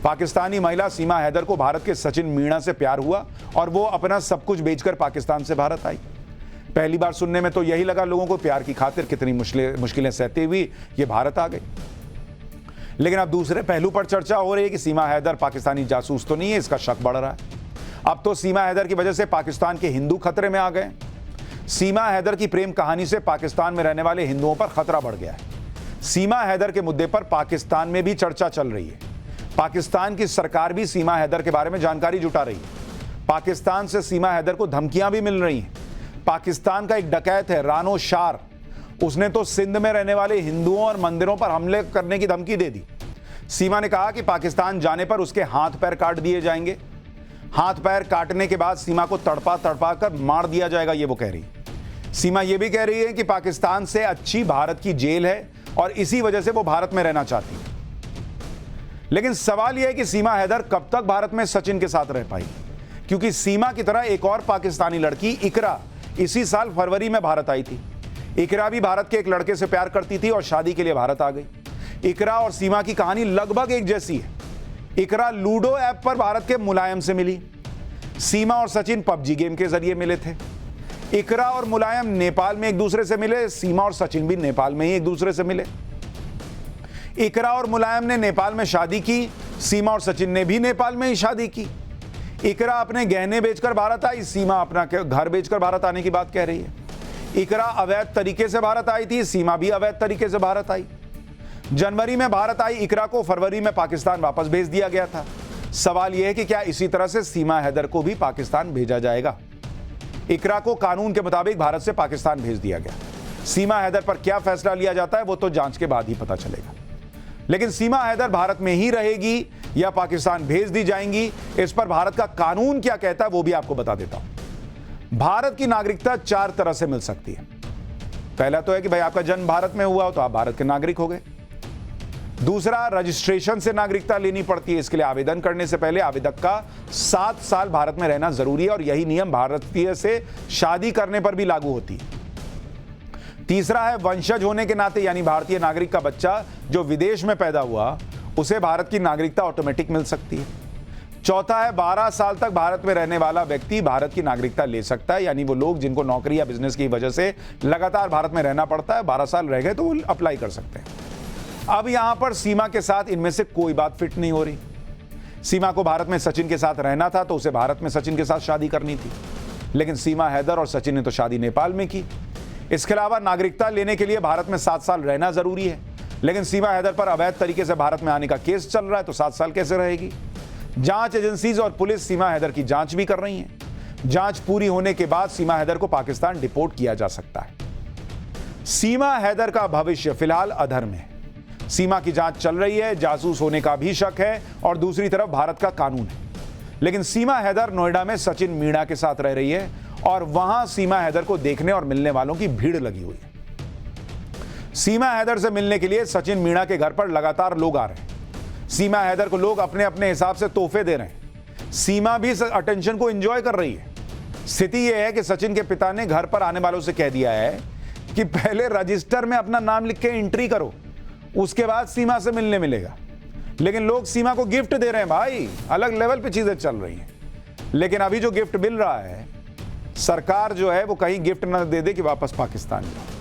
पाकिस्तानी महिला सीमा हैदर को भारत के सचिन मीणा से प्यार हुआ और वो अपना सब कुछ बेचकर पाकिस्तान से भारत आई। पहली बार सुनने में तो यही लगा लोगों को, प्यार की खातिर कितनी मुश्किलें सहते हुए ये भारत आ गई। लेकिन अब दूसरे पहलू पर चर्चा हो रही है कि सीमा हैदर पाकिस्तानी जासूस तो नहीं है, इसका शक बढ़ रहा है। अब तो सीमा हैदर की वजह से पाकिस्तान के हिंदू खतरे में आ गए। सीमा हैदर की प्रेम कहानी से पाकिस्तान में रहने वाले हिंदुओं पर खतरा बढ़ गया है। सीमा हैदर के मुद्दे पर पाकिस्तान में भी चर्चा चल रही है। पाकिस्तान की सरकार भी सीमा हैदर के बारे में जानकारी जुटा रही है। पाकिस्तान से सीमा हैदर को धमकियां भी मिल रही हैं। पाकिस्तान का एक डकैत है रानो शार, उसने तो सिंध में रहने वाले हिंदुओं और मंदिरों पर हमले करने की धमकी दे दी। सीमा ने कहा कि पाकिस्तान जाने पर उसके हाथ पैर काट दिए जाएंगे। हाथ पैर काटने के बाद सीमा को तड़पा तड़पा कर मार दिया जाएगा, ये वो कह रही है। सीमा ये भी कह रही है कि पाकिस्तान से अच्छी भारत की जेल है और इसी वजह से वो भारत में रहना चाहती है। लेकिन सवाल यह है कि सीमा हैदर कब तक भारत में सचिन के साथ रह पाएगी, क्योंकि सीमा की तरह एक और पाकिस्तानी लड़की इकरा इसी साल फरवरी में भारत आई थी। इकरा भी भारत के एक लड़के से प्यार करती थी और शादी के लिए भारत आ गई। इकरा और सीमा की कहानी लगभग एक जैसी है। इकरा लूडो ऐप पर भारत के मुलायम से मिली। सीमा और सचिन पबजी गेम के जरिए मिले थे। इकरा और मुलायम नेपाल में एक दूसरे से मिले, सीमा और सचिन भी नेपाल में ही एक दूसरे से मिले। इकरा और मुलायम ने नेपाल में शादी की, सीमा और सचिन ने भी नेपाल में ही शादी की। इकरा अपने गहने बेचकर भारत आई, सीमा अपना घर बेचकर भारत आने की बात कह रही है। इकरा अवैध तरीके से भारत आई थी, सीमा भी अवैध तरीके से भारत आई। जनवरी में भारत आई इकरा को फरवरी में पाकिस्तान वापस भेज दिया गया था। सवाल यह है कि क्या इसी तरह से सीमा हैदर को भी पाकिस्तान भेजा जाएगा। इकरा को कानून के मुताबिक भारत से पाकिस्तान भेज दिया गया। सीमा हैदर पर क्या फैसला लिया जाता है वो तो जांच के बाद ही पता चलेगा। लेकिन सीमा हैदर भारत में ही रहेगी या पाकिस्तान भेज दी जाएंगी, इस पर भारत का कानून क्या कहता है वो भी आपको बता देता हूं। भारत की नागरिकता 4 तरह से मिल सकती है। पहला तो है कि भाई आपका जन्म भारत में हुआ हो तो आप भारत के नागरिक हो गए। दूसरा, रजिस्ट्रेशन से नागरिकता लेनी पड़ती है। इसके लिए आवेदन करने से पहले आवेदक का 7 साल भारत में रहना जरूरी है और यही नियम भारतीय से शादी करने पर भी लागू होती है। तीसरा है वंशज होने के नाते, यानी भारतीय नागरिक का बच्चा जो विदेश में पैदा हुआ उसे भारत की नागरिकता ऑटोमेटिक मिल सकती है। चौथा है 12 साल तक भारत में रहने वाला व्यक्ति भारत की नागरिकता ले सकता है, यानी वो लोग जिनको नौकरी या बिजनेस की वजह से लगातार भारत में रहना पड़ता है, 12 साल रह गए तो वो अप्लाई कर सकते हैं। अब यहां पर सीमा के साथ इनमें से कोई बात फिट नहीं हो रही। सीमा को भारत में सचिन के साथ रहना था तो उसे भारत में सचिन के साथ शादी करनी थी, लेकिन सीमा हैदर और सचिन ने तो शादी नेपाल में की। इसके अलावा नागरिकता लेने के लिए भारत में 7 साल रहना जरूरी है, लेकिन सीमा हैदर पर अवैध तरीके से भारत में आने का केस चल रहा है तो 7 साल कैसे रहेगी। जांच एजेंसीज और पुलिस सीमा हैदर की जांच भी कर रही है। जांच पूरी होने के बाद सीमा हैदर को पाकिस्तान डिपोर्ट किया जा सकता है। सीमा हैदर का भविष्य फिलहाल अधर में है। सीमा की जांच चल रही है, जासूस होने का भी शक है और दूसरी तरफ भारत का कानून है। लेकिन सीमा हैदर नोएडा में सचिन मीणा के साथ रह रही है और वहां सीमा हैदर को देखने और मिलने वालों की भीड़ लगी हुई है। सीमा हैदर से मिलने के लिए सचिन मीणा के घर पर लगातार लोग आ रहे हैं। सीमा हैदर को लोग अपने अपने हिसाब से तोहफे दे रहे हैं। सीमा भी इस अटेंशन को एंजॉय कर रही है। स्थिति यह है कि सचिन के पिता ने घर पर आने वालों से कह दिया है कि पहले रजिस्टर में अपना नाम लिख के एंट्री करो, उसके बाद सीमा से मिलने मिलेगा। लेकिन लोग सीमा को गिफ्ट दे रहे हैं भाई, अलग लेवल पे चीजें चल रही हैं। लेकिन अभी जो गिफ्ट मिल रहा है, सरकार जो है वो कहीं गिफ्ट ना दे दे कि वापस पाकिस्तान जाओ।